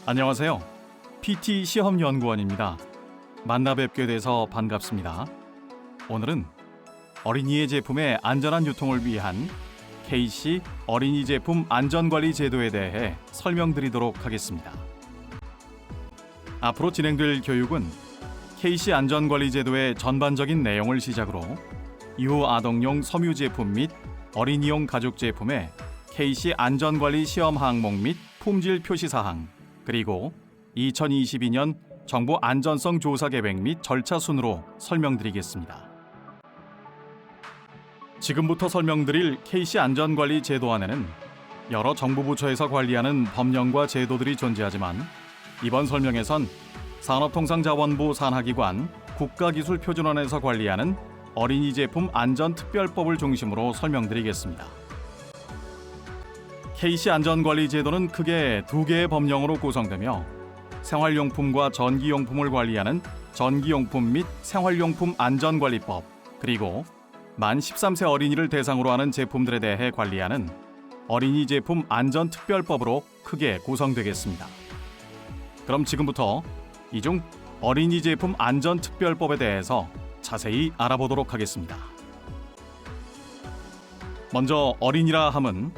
안녕하세요. PT 시험연구원입니다. 만나 뵙게 돼서 반갑습니다. 오늘은 어린이의 제품의 안전한 유통을 위한 KC 어린이 제품 안전관리 제도에 대해 설명드리도록 하겠습니다. 앞으로 진행될 교육은 KC 안전관리 제도의 전반적인 내용을 시작으로 이후 아동용 섬유 제품 및 어린이용 가죽 제품의 KC 안전관리 시험 항목 및 품질 표시 사항, 그리고 2022년 정부 안전성 조사 계획 및 절차 순으로 설명드리겠습니다. 지금부터 설명드릴 KC 안전관리 제도 안에는 여러 정부 부처에서 관리하는 법령과 제도들이 존재하지만 이번 설명에선 산업통상자원부 산하기관 국가기술표준원에서 관리하는 어린이 제품 안전특별법을 중심으로 설명드리겠습니다. KC 안전관리 제도는 크게 두 개의 법령으로 구성되며 생활용품과 전기용품을 관리하는 전기용품 및 생활용품 안전관리법, 그리고 만 13세 어린이를 대상으로 하는 제품들에 대해 관리하는 어린이 제품 안전특별법으로 크게 구성되겠습니다. 그럼 지금부터 이 중 어린이 제품 안전특별법에 대해서 자세히 알아보도록 하겠습니다. 먼저 어린이라 함은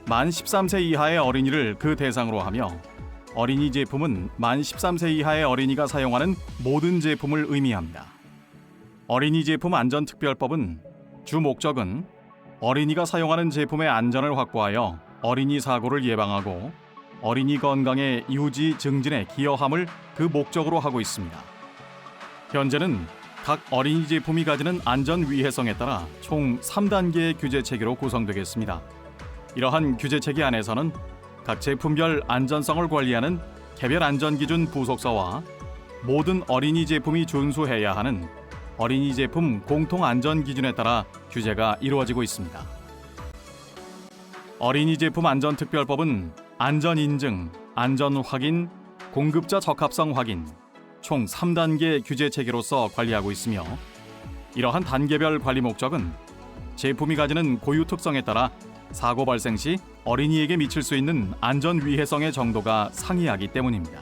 만 13세 이하의 어린이를 그 대상으로 하며 어린이 제품은 만 13세 이하의 어린이가 사용하는 모든 제품을 의미합니다. 어린이 제품 안전특별법은 주 목적은 어린이가 사용하는 제품의 안전을 확보하여 어린이 사고를 예방하고 어린이 건강의 유지 증진에 기여함을 그 목적으로 하고 있습니다. 현재는 각 어린이 제품이 가지는 안전 위해성에 따라 총 3단계의 규제 체계로 구성되겠습니다. 이러한 규제 체계 안에서는 각 제품별 안전성을 관리하는 개별 안전기준 부속서와 모든 어린이 제품이 준수해야 하는 어린이 제품 공통 안전 기준에 따라 규제가 이루어지고 있습니다. 어린이 제품 안전특별법은 안전 인증, 안전 확인, 공급자 적합성 확인 총 3단계 규제 체계로서 관리하고 있으며 이러한 단계별 관리 목적은 제품이 가지는 고유 특성에 따라 사고 발생 시 어린이에게 미칠 수 있는 안전 위해성의 정도가 상이하기 때문입니다.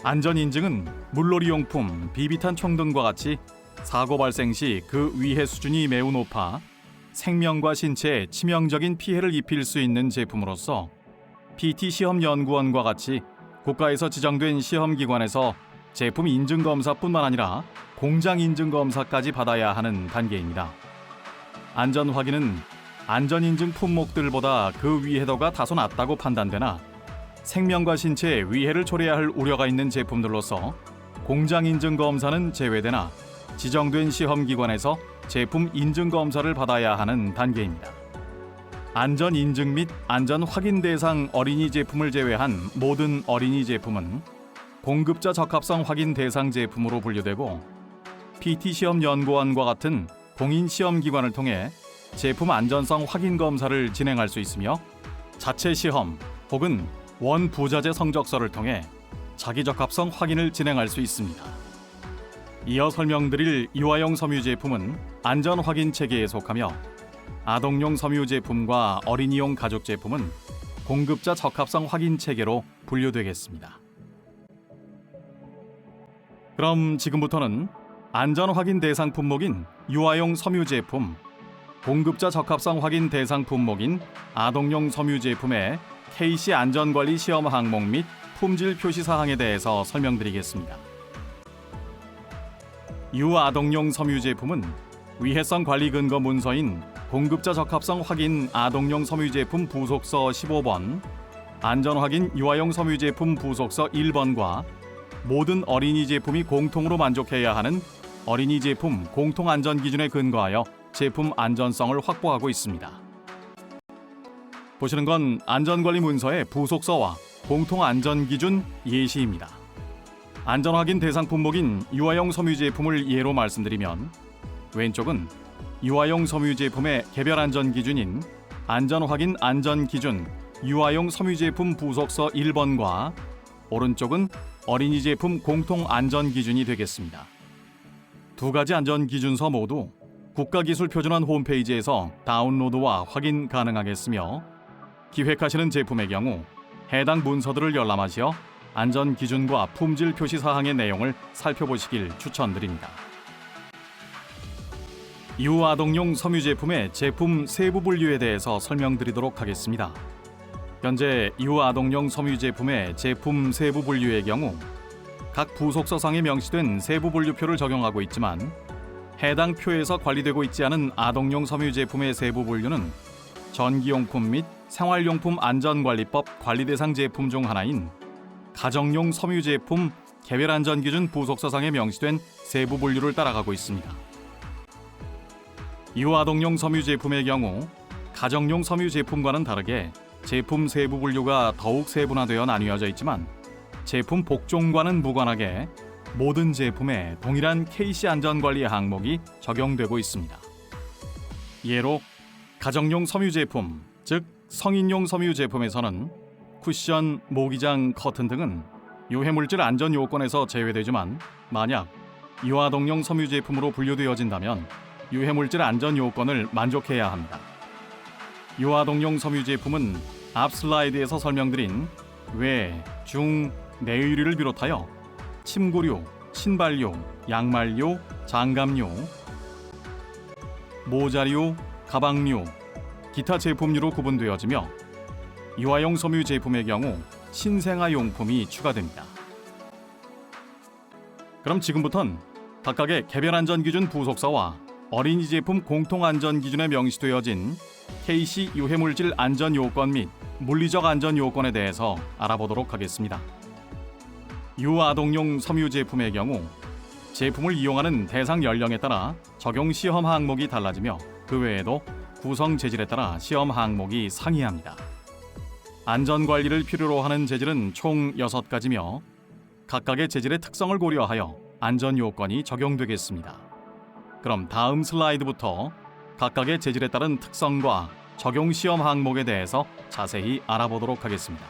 안전 인증은 물놀이용품, 비비탄 총 등과 같이 사고 발생 시 그 위해 수준이 매우 높아 생명과 신체에 치명적인 피해를 입힐 수 있는 제품으로서 PT 시험연구원과 같이 국가에서 지정된 시험기관에서 제품 인증 검사뿐만 아니라 공장 인증 검사까지 받아야 하는 단계입니다. 안전 확인은 안전 인증 품목들보다 그 위해도가 다소 낮다고 판단되나 생명과 신체에 위해를 초래할 우려가 있는 제품들로서 공장 인증 검사는 제외되나 지정된 시험기관에서 제품 인증 검사를 받아야 하는 단계입니다. 안전 인증 및 안전 확인 대상 어린이 제품을 제외한 모든 어린이 제품은 공급자 적합성 확인 대상 제품으로 분류되고 PT 시험연구원과 같은 공인 시험기관을 통해 제품 안전성 확인 검사를 진행할 수 있으며 자체 시험 혹은 원부자재 성적서를 통해 자기 적합성 확인을 진행할 수 있습니다. 이어 설명드릴 유아용 섬유 제품은 안전 확인 체계에 속하며 아동용 섬유 제품과 어린이용 가죽 제품은 공급자 적합성 확인 체계로 분류되겠습니다. 그럼 지금부터는 안전 확인 대상 품목인 유아용 섬유 제품, 공급자 적합성 확인 대상 품목인 아동용 섬유 제품의 KC 안전관리 시험 항목 및 품질 표시 사항에 대해서 설명드리겠습니다. 유아동용 섬유 제품은 위해성 관리 근거 문서인 공급자 적합성 확인 아동용 섬유 제품 부속서 15번, 안전 확인 유아용 섬유 제품 부속서 1번과 모든 어린이 제품이 공통으로 만족해야 하는 어린이 제품 공통 안전 기준에 근거하여 제품 안전성을 확보하고 있습니다. 보시는 건 안전관리 문서의 부속서와 공통 안전 기준 예시입니다. 안전 확인 대상 품목인 유아용 섬유 제품을 예로 말씀드리면 왼쪽은 유아용 섬유 제품의 개별 안전 기준인 안전 확인 안전 기준 유아용 섬유 제품 부속서 1번과 오른쪽은 어린이 제품 공통 안전 기준이 되겠습니다. 두 가지 안전 기준서 모두 국가기술표준원 홈페이지에서 다운로드와 확인 가능하겠으며 기획하시는 제품의 경우 해당 문서들을 열람하시어 안전 기준과 품질 표시 사항의 내용을 살펴보시길 추천드립니다. 이후 아동용 섬유 제품의 제품 세부 분류에 대해서 설명드리도록 하겠습니다. 현재 이후 아동용 섬유 제품의 제품 세부 분류의 경우 각 부속서상에 명시된 세부 분류표를 적용하고 있지만 해당 표에서 관리되고 있지 않은 아동용 섬유 제품의 세부 분류는 전기용품 및 생활용품 안전관리법 관리 대상 제품 중 하나인 가정용 섬유 제품 개별 안전 기준 부속서상에 명시된 세부 분류를 따라가고 있습니다. 이후 아동용 섬유 제품의 경우 가정용 섬유 제품과는 다르게 제품 세부 분류가 더욱 세분화되어 나뉘어져 있지만 제품 복종과는 무관하게 모든 제품에 동일한 KC 안전관리 항목이 적용되고 있습니다. 예로 가정용 섬유 제품, 즉 성인용 섬유 제품에서는 쿠션, 모기장, 커튼 등은 유해물질 안전 요건에서 제외되지만 만약 이화동용 섬유 제품으로 분류되어진다면 유해물질 안전 요건을 만족해야 합니다. 이화동용 섬유 제품은 앞 슬라이드에서 설명드린 외, 중, 내의류를 비롯하여 침구류, 신발류, 양말류, 장갑류, 모자류, 가방류, 기타 제품류로 구분되어지며 이화용 섬유 제품의 경우 신생아 용품이 추가됩니다. 그럼 지금부턴 각각의 개별 안전 기준 부속서와 어린이 제품 공통 안전 기준에 명시되어진 KC 유해물질 안전 요건 및 물리적 안전 요건에 대해서 알아보도록 하겠습니다. 유아동용 섬유 제품의 경우 제품을 이용하는 대상 연령에 따라 적용 시험 항목이 달라지며 그 외에도 구성 재질에 따라 시험 항목이 상이합니다. 안전관리를 필요로 하는 재질은 총 6가지며 각각의 재질의 특성을 고려하여 안전 요건이 적용되겠습니다. 그럼 다음 슬라이드부터 각각의 재질에 따른 특성과 적용 시험 항목에 대해서 자세히 알아보도록 하겠습니다.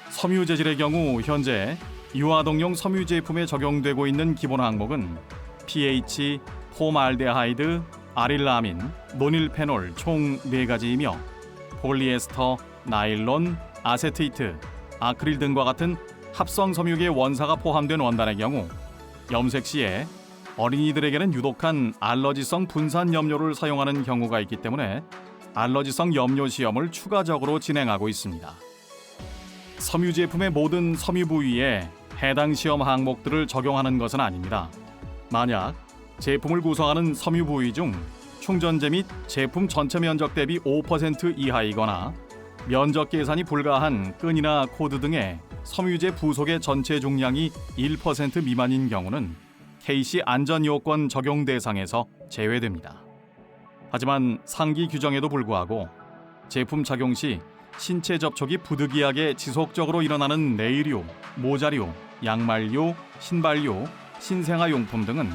섬유 재질의 경우 현재 유아동용 섬유 제품에 적용되고 있는 기본 항목은 pH, 폼알데하이드, 아릴라민, 노닐페놀 총 4가지이며 폴리에스터, 나일론, 아세테이트, 아크릴 등과 같은 합성 섬유계 원사가 포함된 원단의 경우 염색 시에 어린이들에게는 유독한 알러지성 분산 염료를 사용하는 경우가 있기 때문에 알러지성 염료 시험을 추가적으로 진행하고 있습니다. 섬유 제품의 모든 섬유 부위에 해당 시험 항목들을 적용하는 것은 아닙니다. 만약 제품을 구성하는 섬유 부위 중 충전재 및 제품 전체 면적 대비 5% 이하이거나 면적 계산이 불가한 끈이나 코드 등의 섬유제 부속의 전체 중량이 1% 미만인 경우는 KC 안전요건 적용 대상에서 제외됩니다. 하지만 상기 규정에도 불구하고 제품 착용 시 신체 접촉이 부득이하게 지속적으로 일어나는 내의류, 모자류, 양말류, 신발류, 신생아용품 등은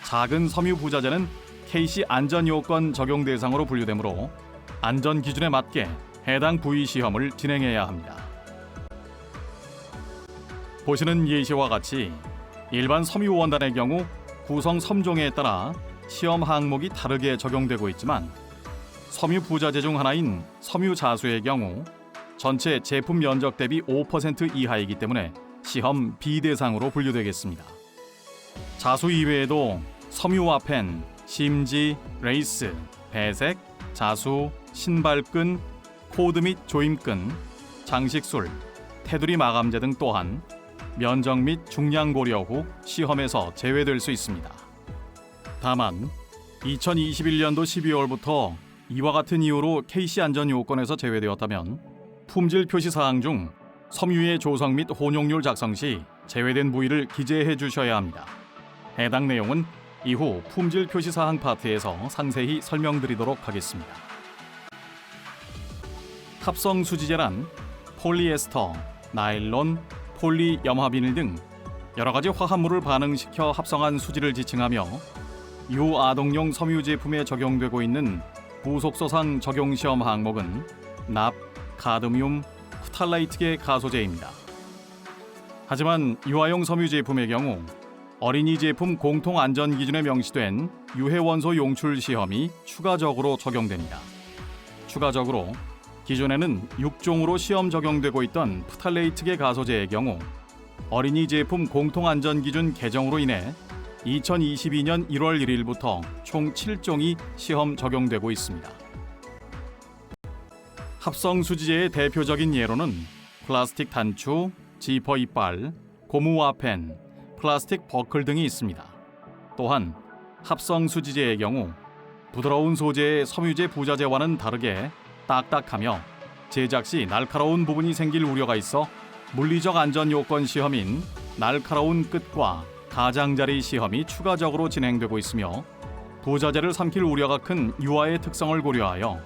작은 섬유 부자재는 KC 안전요건 적용 대상으로 분류되므로 안전 기준에 맞게 해당 부위 시험을 진행해야 합니다. 보시는 예시와 같이 일반 섬유 원단의 경우 구성 섬종에 따라 시험 항목이 다르게 적용되고 있지만 섬유 부자재 중 하나인 섬유 자수의 경우 전체 제품 면적 대비 5% 이하이기 때문에 시험 비대상으로 분류되겠습니다. 자수 이외에도 섬유 와펜, 심지, 레이스, 배색, 자수, 신발끈, 코드 및 조임끈, 장식술, 테두리 마감재 등 또한 면적 및 중량 고려 후 시험에서 제외될 수 있습니다. 다만 2021년도 12월부터 이와 같은 이유로 KC 안전 요건에서 제외되었다면 품질 표시 사항 중 섬유의 조성 및 혼용률 작성 시 제외된 부위를 기재해 주셔야 합니다. 해당 내용은 이후 품질 표시 사항 파트에서 상세히 설명드리도록 하겠습니다. 합성 수지재란 폴리에스터, 나일론, 폴리염화비닐 등 여러 가지 화합물을 반응시켜 합성한 수지를 지칭하며 유아동용 섬유 제품에 적용되고 있는 부속서상 적용 시험 항목은 납, 카드뮴, 프탈라이트계 가소제입니다. 하지만 유아용 섬유 제품의 경우 어린이 제품 공통 안전 기준에 명시된 유해 원소 용출 시험이 추가적으로 적용됩니다. 추가적으로 기존에는 6종으로 시험 적용되고 있던 프탈레이트계 가소제의 경우 어린이 제품 공통안전기준 개정으로 인해 2022년 1월 1일부터 총 7종이 시험 적용되고 있습니다. 합성 수지제의 대표적인 예로는 플라스틱 단추, 지퍼 이빨, 고무 와펜, 플라스틱 버클 등이 있습니다. 또한 합성 수지제의 경우 부드러운 소재의 섬유제 부자재와는 다르게 딱딱하며 제작 시 날카로운 부분이 생길 우려가 있어 물리적 안전 요건 시험인 날카로운 끝과 가장자리 시험이 추가적으로 진행되고 있으며 부자재를 삼킬 우려가 큰 유화의 특성을 고려하여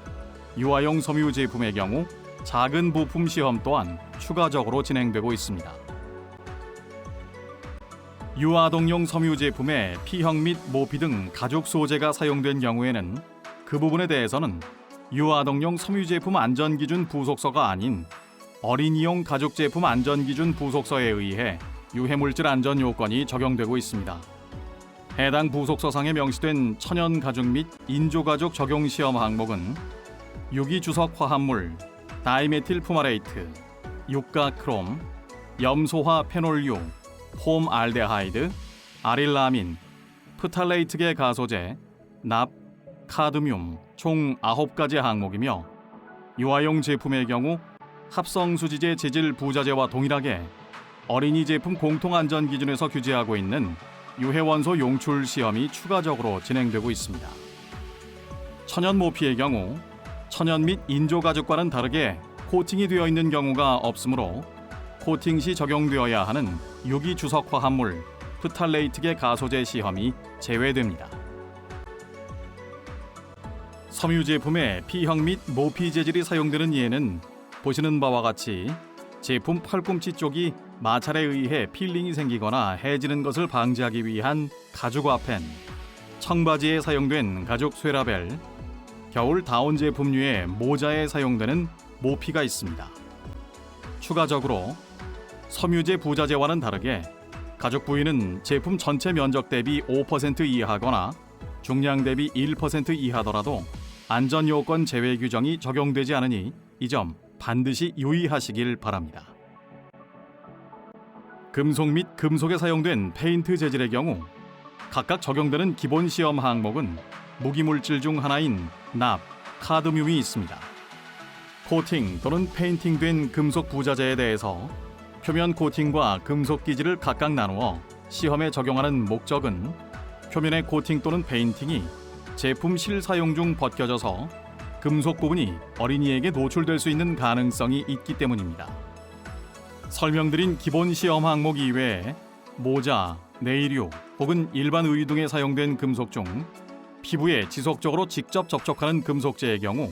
유화용 섬유 제품의 경우 작은 부품 시험 또한 추가적으로 진행되고 있습니다. 유아동용 섬유 제품에 피형 및 모피 등 가죽 소재가 사용된 경우에는 그 부분에 대해서는 유아동용 섬유 제품 안전기준 부속서가 아닌 어린이용 가죽 제품 안전기준 부속서에 의해 유해물질 안전 요건이 적용되고 있습니다. 해당 부속서상에 명시된 천연 가죽 및 인조 가죽 적용 시험 항목은 유기주석 화합물, 다이메틸 푸마레이트, 육가크롬, 염소화 페놀유, 폼알데하이드, 아릴라민, 프탈레이트계 가소제, 납, 카드뮴 총 9가지 항목이며 유아용 제품의 경우 합성 수지제 재질 부자재와 동일하게 어린이 제품 공통안전 기준에서 규제하고 있는 유해원소 용출 시험이 추가적으로 진행되고 있습니다. 천연 모피의 경우 천연 및 인조 가죽과는 다르게 코팅이 되어 있는 경우가 없으므로 코팅 시 적용되어야 하는 유기 주석 화합물 프탈레이트계 가소제 시험이 제외됩니다. 섬유 제품에 피형 및 모피 재질이 사용되는 예는 보시는 바와 같이 제품 팔꿈치 쪽이 마찰에 의해 필링이 생기거나 해지는 것을 방지하기 위한 가죽 와펜, 청바지에 사용된 가죽 쇠라벨, 겨울 다운 제품류의 모자에 사용되는 모피가 있습니다. 추가적으로 섬유제 부자재와는 다르게 가죽 부위는 제품 전체 면적 대비 5% 이하거나 중량 대비 1% 이하더라도 안전 요건 제외 규정이 적용되지 않으니 이 점 반드시 유의하시길 바랍니다. 금속 및 금속에 사용된 페인트 재질의 경우 각각 적용되는 기본 시험 항목은 무기물질 중 하나인 납, 카드뮴이 있습니다. 코팅 또는 페인팅된 금속 부자재에 대해서 표면 코팅과 금속 기질을 각각 나누어 시험에 적용하는 목적은 표면의 코팅 또는 페인팅이 제품 실사용 중 벗겨져서 금속 부분이 어린이에게 노출될 수 있는 가능성이 있기 때문입니다. 설명드린 기본 시험 항목 이외에 모자, 네일유 혹은 일반 의류 등에 사용된 금속 중 피부에 지속적으로 직접 접촉하는 금속재의 경우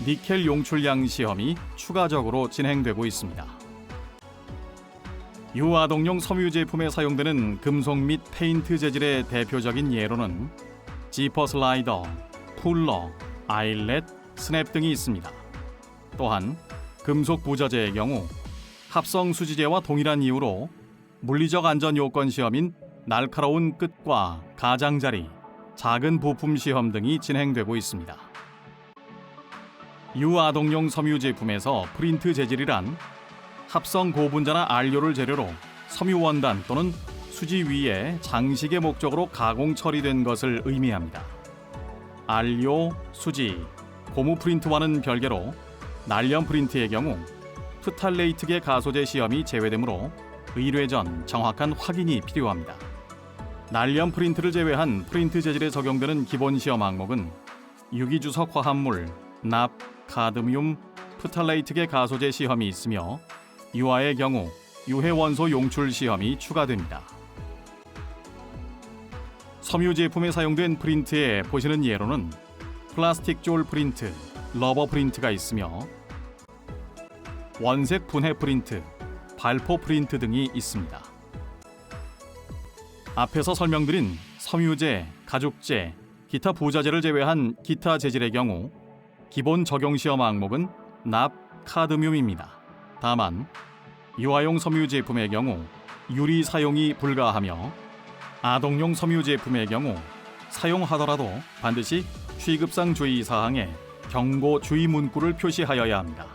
니켈 용출량 시험이 추가적으로 진행되고 있습니다. 유아동용 섬유 제품에 사용되는 금속 및 페인트 재질의 대표적인 예로는 지퍼 슬라이더, 쿨러, 아일렛, 스냅 등이 있습니다. 또한 금속 부자재의 경우 합성 수지제와 동일한 이유로 물리적 안전 요건 시험인 날카로운 끝과 가장자리, 작은 부품 시험 등이 진행되고 있습니다. 유아동용 섬유 제품에서 프린트 재질이란 합성 고분자나 안료를 재료로 섬유 원단 또는 수지 위에 장식의 목적으로 가공 처리된 것을 의미합니다. 안료, 수지, 고무 프린트와는 별개로 날염 프린트의 경우 프탈레이트계 가소제 시험이 제외되므로 의뢰 전 정확한 확인이 필요합니다. 날염 프린트를 제외한 프린트 재질에 적용되는 기본 시험 항목은 유기주석 화합물, 납, 카드뮴, 프탈레이트계 가소제 시험이 있으며 유아의 경우 유해 원소 용출 시험이 추가됩니다. 섬유 제품에 사용된 프린트에 보시는 예로는 플라스틱 졸 프린트, 러버 프린트가 있으며 원색 분해 프린트, 발포 프린트 등이 있습니다. 앞에서 설명드린 섬유제, 가죽재, 기타 부자재를 제외한 기타 재질의 경우 기본 적용 시험 항목은 납, 카드뮴입니다. 다만 유아용 섬유 제품의 경우 유리 사용이 불가하며 아동용 섬유 제품의 경우 사용하더라도 반드시 취급상 주의 사항에 경고 주의 문구를 표시하여야 합니다.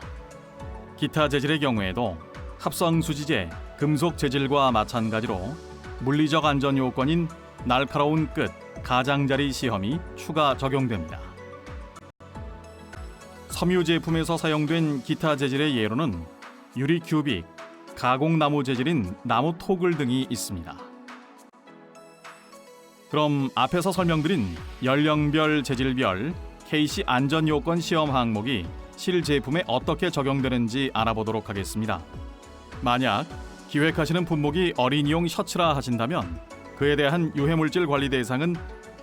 기타 재질의 경우에도 합성 수지재, 금속 재질과 마찬가지로 물리적 안전 요건인 날카로운 끝, 가장자리 시험이 추가 적용됩니다. 섬유 제품에서 사용된 기타 재질의 예로는 유리 큐빅, 가공나무 재질인 나무 토글 등이 있습니다. 그럼 앞에서 설명드린 연령별, 재질별 KC 안전요건 시험 항목이 실제품에 어떻게 적용되는지 알아보도록 하겠습니다. 만약 기획하시는 품목이 어린이용 셔츠라 하신다면 그에 대한 유해물질 관리 대상은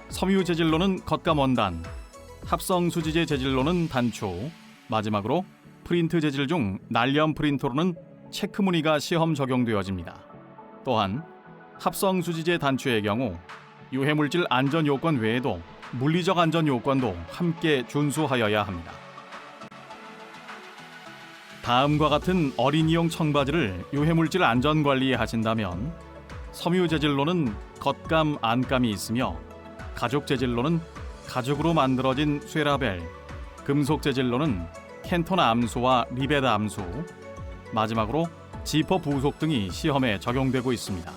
섬유 재질로는 겉감 원단, 합성 수지재 재질로는 단추, 마지막으로 프린트 재질 중 날염 프린터로는 체크 무늬가 시험 적용되어집니다. 또한 합성 수지재 단추의 경우 유해물질 안전 요건 외에도 물리적 안전 요건도 함께 준수하여야 합니다. 다음과 같은 어린이용 청바지를 유해물질 안전 관리에 하신다면 섬유 재질로는 겉감, 안감이 있으며 가죽 재질로는 가죽으로 만들어진 쇠라벨, 금속 재질로는 캔톤 암수와 리벳 암수, 마지막으로 지퍼 부속 등이 시험에 적용되고 있습니다.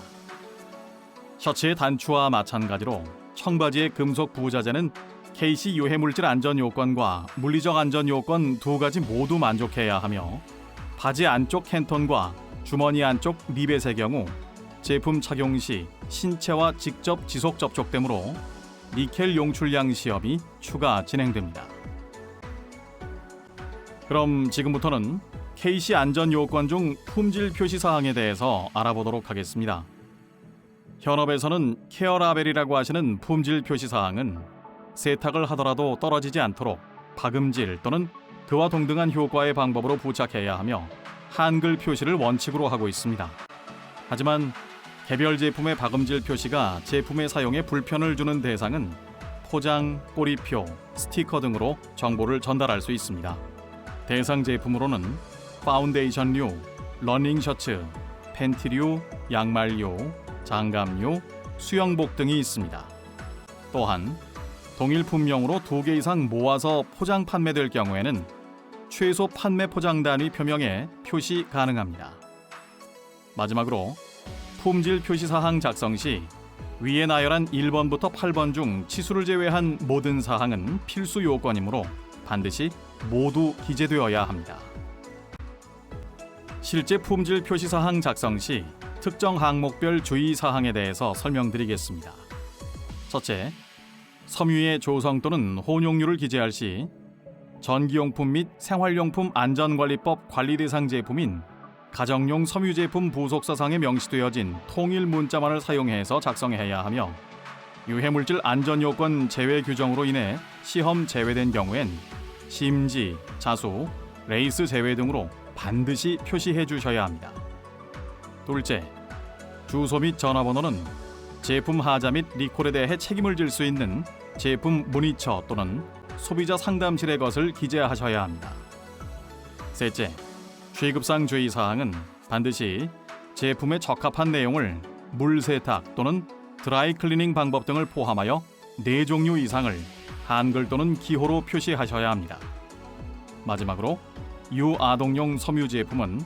셔츠의 단추와 마찬가지로 청바지의 금속 부자재는 KC 유해물질 안전 요건과 물리적 안전 요건 두 가지 모두 만족해야 하며 바지 안쪽 캔톤과 주머니 안쪽 리벳의 경우 제품 착용 시 신체와 직접 지속 접촉되므로 니켈 용출량 시험이 추가 진행됩니다. 그럼 지금부터는 KC 안전 요건 중 품질 표시 사항에 대해서 알아보도록 하겠습니다. 현업에서는 케어 라벨이라고 하시는 품질 표시 사항은 세탁을 하더라도 떨어지지 않도록 박음질 또는 그와 동등한 효과의 방법으로 부착해야 하며 한글 표시를 원칙으로 하고 있습니다. 하지만 개별 제품의 박음질 표시가 제품의 사용에 불편을 주는 대상은 포장, 꼬리표, 스티커 등으로 정보를 전달할 수 있습니다. 대상 제품으로는 파운데이션류, 러닝 셔츠, 팬티류, 양말류, 장갑류, 수영복 등이 있습니다. 또한 동일 품명으로 2개 이상 모아서 포장 판매될 경우에는 최소 판매 포장 단위 표명에 표시 가능합니다. 마지막으로 품질 표시 사항 작성 시 위에 나열한 1번부터 8번 중 치수를 제외한 모든 사항은 필수 요건이므로 반드시 모두 기재되어야 합니다. 실제 품질 표시 사항 작성 시 특정 항목별 주의 사항에 대해서 설명드리겠습니다. 첫째, 섬유의 조성 또는 혼용률을 기재할 시 전기용품 및 생활용품 안전관리법 관리 대상 제품인 가정용 섬유 제품 부속사상에 명시되어진 통일 문자만을 사용해서 작성해야 하며 유해물질 안전요건 제외 규정으로 인해 시험 제외된 경우엔 심지, 자수, 레이스 제외 등으로 반드시 표시해 주셔야 합니다. 둘째, 주소 및 전화번호는 제품 하자 및 리콜에 대해 책임을 질 수 있는 제품 문의처 또는 소비자 상담실의 것을 기재하셔야 합니다. 셋째, 취급상 주의사항은 반드시 제품에 적합한 내용을 물 세탁 또는 드라이 클리닝 방법 등을 포함하여 4종류 이상을 한글 또는 기호로 표시하셔야 합니다. 마지막으로 유아동용 섬유 제품은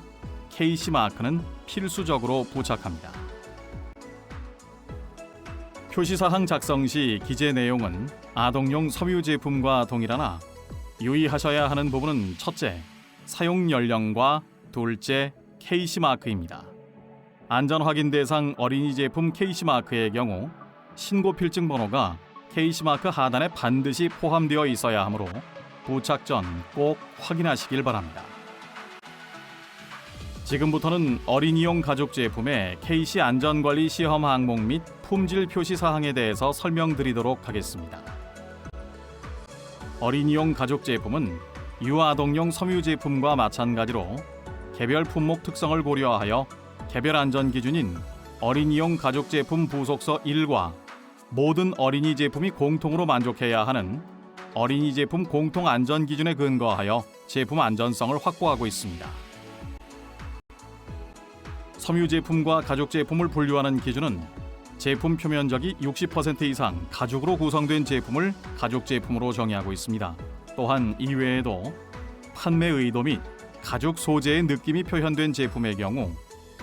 KC 마크는 필수적으로 부착합니다. 표시사항 작성 시 기재 내용은 아동용 섬유 제품과 동일하나 유의하셔야 하는 부분은 첫째, 사용 연령과 둘째, KC 마크입니다. 안전 확인 대상 어린이 제품 KC 마크의 경우 신고 필증 번호가 KC 마크 하단에 반드시 포함되어 있어야 하므로 부착 전 꼭 확인하시길 바랍니다. 지금부터는 어린이용 가죽 제품의 KC 안전관리 시험 항목 및 품질 표시 사항에 대해서 설명드리도록 하겠습니다. 어린이용 가죽 제품은 유아동용 섬유 제품과 마찬가지로 개별 품목 특성을 고려하여 개별 안전 기준인 어린이용 가죽 제품 부속서 1과 모든 어린이 제품이 공통으로 만족해야 하는 어린이 제품 공통 안전 기준에 근거하여 제품 안전성을 확보하고 있습니다. 섬유 제품과 가죽 제품을 분류하는 기준은 제품 표면적이 60% 이상 가죽으로 구성된 제품을 가죽 제품으로 정의하고 있습니다. 또한 이외에도 판매 의도 및 가죽 소재의 느낌이 표현된 제품의 경우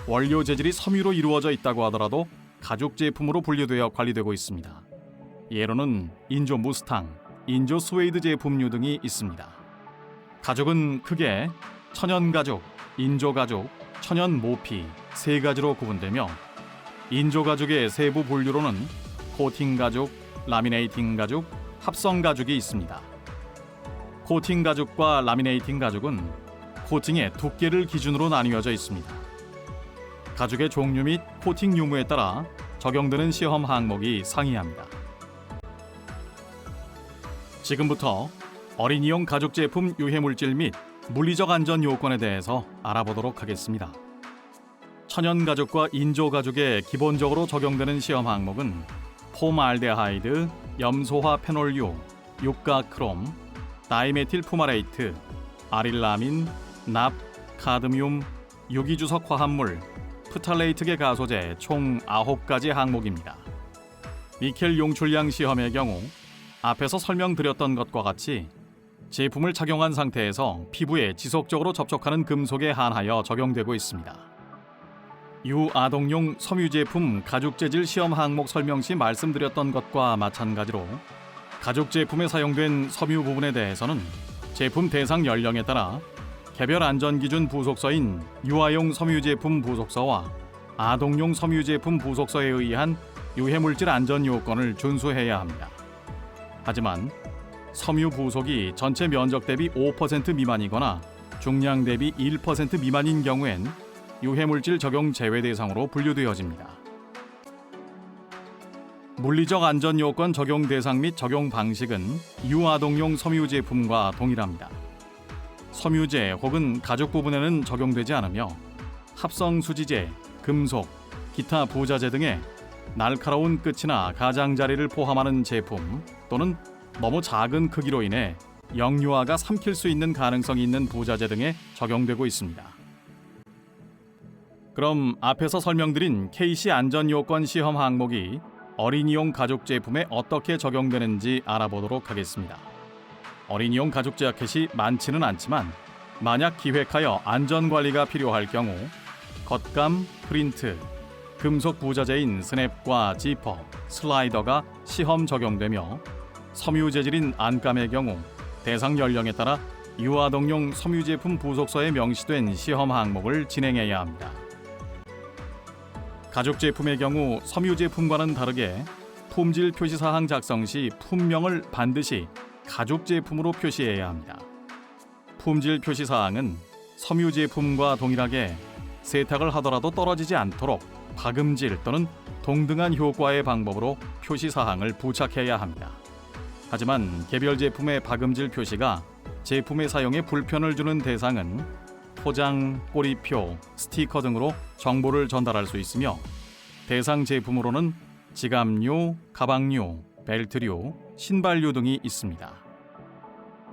원료 재질이 섬유로 이루어져 있다고 하더라도 가죽 제품으로 분류되어 관리되고 있습니다. 예로는 인조 무스탕, 인조 스웨이드 제품류 등이 있습니다. 가죽은 크게 천연 가죽, 인조 가죽, 천연 모피 세 가지로 구분되며 인조 가죽의 세부 분류로는 코팅 가죽, 라미네이팅 가죽, 합성 가죽이 있습니다. 코팅 가죽과 라미네이팅 가죽은 코팅의 두께를 기준으로 나뉘어져 있습니다. 가죽의 종류 및 코팅 유무에 따라 적용되는 시험 항목이 상이합니다. 지금부터 어린이용 가죽 제품 유해물질 및 물리적 안전 요건에 대해서 알아보도록 하겠습니다. 천연 가죽과 인조 가죽에 기본적으로 적용되는 시험 항목은 폼알데하이드, 염소화 페놀유, 육가 크롬, 다이메틸 푸마레이트, 아릴라민, 납, 카드뮴, 유기주석 화합물, 프탈레이트계 가소제 총 9가지 항목입니다. 니켈 용출량 시험의 경우 앞에서 설명드렸던 것과 같이 제품을 착용한 상태에서 피부에 지속적으로 접촉하는 금속에 한하여 적용되고 있습니다. 유아동용 섬유 제품 가죽 재질 시험 항목 설명 시 말씀드렸던 것과 마찬가지로 가죽 제품에 사용된 섬유 부분에 대해서는 제품 대상 연령에 따라 개별 안전기준 부속서인 유아용 섬유 제품 부속서와 아동용 섬유 제품 부속서에 의한 유해물질 안전 요건을 준수해야 합니다. 하지만 섬유 부속이 전체 면적 대비 5% 미만이거나 중량 대비 1% 미만인 경우엔 유해물질 적용 제외 대상으로 분류되어집니다. 물리적 안전 요건 적용 대상 및 적용 방식은 유아동용 섬유 제품과 동일합니다. 섬유제 혹은 가죽 부분에는 적용되지 않으며 합성 수지제, 금속, 기타 부자재 등의 날카로운 끝이나 가장자리를 포함하는 제품 또는 너무 작은 크기로 인해 영유아가 삼킬 수 있는 가능성이 있는 부자재 등에 적용되고 있습니다. 그럼 앞에서 설명드린 KC 안전요건 시험 항목이 어린이용 가죽 제품에 어떻게 적용되는지 알아보도록 하겠습니다. 어린이용 가죽 자켓이 많지는 않지만 만약 기획하여 안전관리가 필요할 경우 겉감, 프린트, 금속 부자재인 스냅과 지퍼, 슬라이더가 시험 적용되며 섬유 재질인 안감의 경우 대상 연령에 따라 유아동용 섬유 제품 부속서에 명시된 시험 항목을 진행해야 합니다. 가죽 제품의 경우 섬유 제품과는 다르게 품질 표시 사항 작성 시 품명을 반드시 가죽 제품으로 표시해야 합니다. 품질 표시 사항은 섬유 제품과 동일하게 세탁을 하더라도 떨어지지 않도록 박음질 또는 동등한 효과의 방법으로 표시 사항을 부착해야 합니다. 하지만 개별 제품의 박음질 표시가 제품의 사용에 불편을 주는 대상은 포장, 꼬리표, 스티커 등으로 정보를 전달할 수 있으며 대상 제품으로는 지갑류, 가방류, 벨트류, 신발류 등이 있습니다.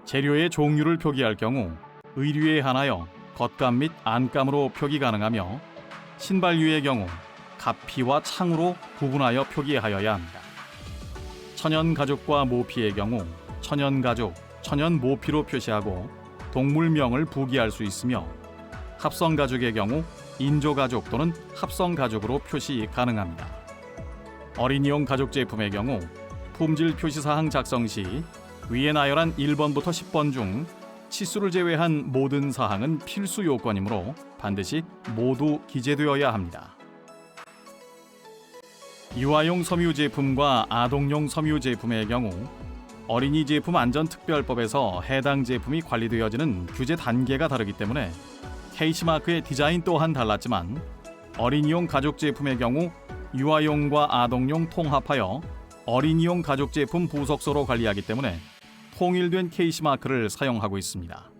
재료의 종류를 표기할 경우 의류에 한하여 겉감 및 안감으로 표기 가능하며 신발류의 경우 가피와 창으로 구분하여 표기하여야 합니다. 천연 가죽과 모피의 경우 천연 가죽, 천연 모피로 표시하고 동물명을 부기할 수 있으며 합성 가죽의 경우 인조 가죽 또는 합성 가죽으로 표시 가능합니다. 어린이용 가죽 제품의 경우 품질 표시 사항 작성 시 위에 나열한 1번부터 10번 중 치수를 제외한 모든 사항은 필수 요건이므로 반드시 모두 기재되어야 합니다. 유아용 섬유 제품과 아동용 섬유 제품의 경우 어린이 제품 안전특별법에서 해당 제품이 관리되어지는 규제 단계가 다르기 때문에 KC마크의 디자인 또한 달랐지만 어린이용 가죽 제품의 경우 유아용과 아동용 통합하여 어린이용 가죽 제품 부속서로 관리하기 때문에 통일된 KC마크를 사용하고 있습니다.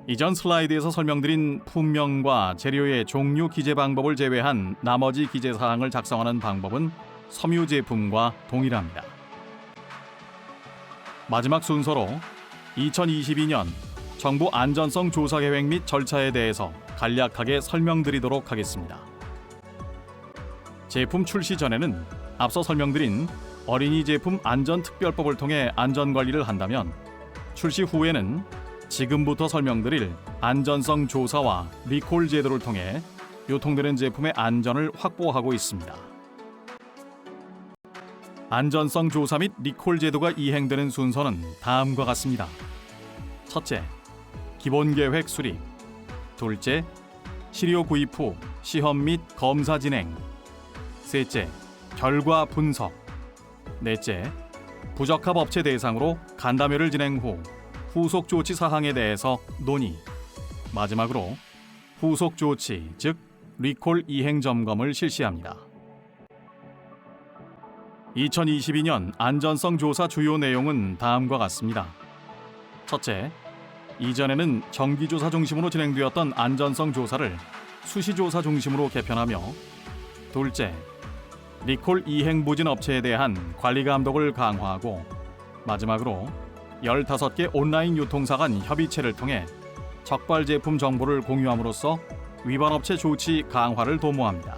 이전 슬라이드에서 설명드린 품명과 재료의 종류 기재 방법을 제외한 나머지 기재 사항을 작성하는 방법은 섬유 제품과 동일합니다. 마지막 순서로 2022년 정부 안전성 조사 계획 및 절차에 대해서 간략하게 설명드리도록 하겠습니다. 제품 출시 전에는 앞서 설명드린 어린이 제품 안전특별법을 통해 안전관리를 한다면 출시 후에는 지금부터 설명드릴 안전성 조사와 리콜 제도를 통해 유통되는 제품의 안전을 확보하고 있습니다. 안전성 조사 및 리콜 제도가 이행되는 순서는 다음과 같습니다. 첫째, 기본 계획 수립. 둘째, 시료 구입 후 시험 및 검사 진행. 셋째, 결과 분석. 넷째, 부적합 업체 대상으로 간담회를 진행 후 후속 조치 사항에 대해서 논의. 마지막으로 후속 조치, 즉 리콜 이행 점검을 실시합니다. 2022년 안전성 조사 주요 내용은 다음과 같습니다. 첫째, 이전에는 정기조사 중심으로 진행되었던 안전성 조사를 수시조사 중심으로 개편하며, 둘째, 리콜 이행 부진 업체에 대한 관리 감독을 강화하고, 마지막으로 15개 온라인 유통사 간 협의체를 통해 적발 제품 정보를 공유함으로써 위반 업체 조치 강화를 도모합니다.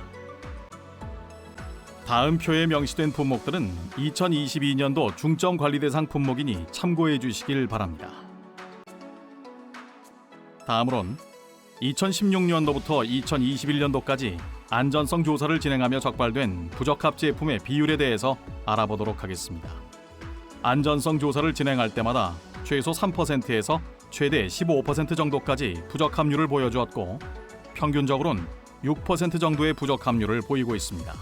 다음 표에 명시된 품목들은 2022년도 중점 관리 대상 품목이니 참고해 주시길 바랍니다. 다음으론 2016년도부터 2021년도까지 안전성 조사를 진행하며 적발된 부적합 제품의 비율에 대해서 알아보도록 하겠습니다. 안전성 조사를 진행할 때마다 최소 3%에서 최대 15% 정도까지 부적합률을 보여주었고, 평균적으로는 6% 정도의 부적합률을 보이고 있습니다.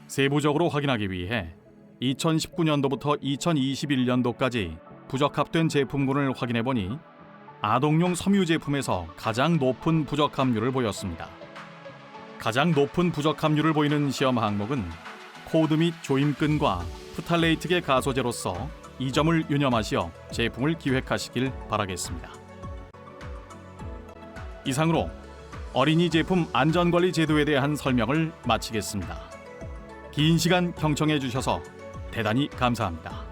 세부적으로 확인하기 위해 2019년도부터 2021년도까지 부적합된 제품군을 확인해보니 아동용 섬유 제품에서 가장 높은 부적합률을 보였습니다. 가장 높은 부적합률을 보이는 시험 항목은 코드 및 조임끈과 프탈레이트계 가소제로서 이 점을 유념하시어 제품을 기획하시길 바라겠습니다. 이상으로 어린이 제품 안전관리 제도에 대한 설명을 마치겠습니다. 긴 시간 경청해 주셔서 대단히 감사합니다.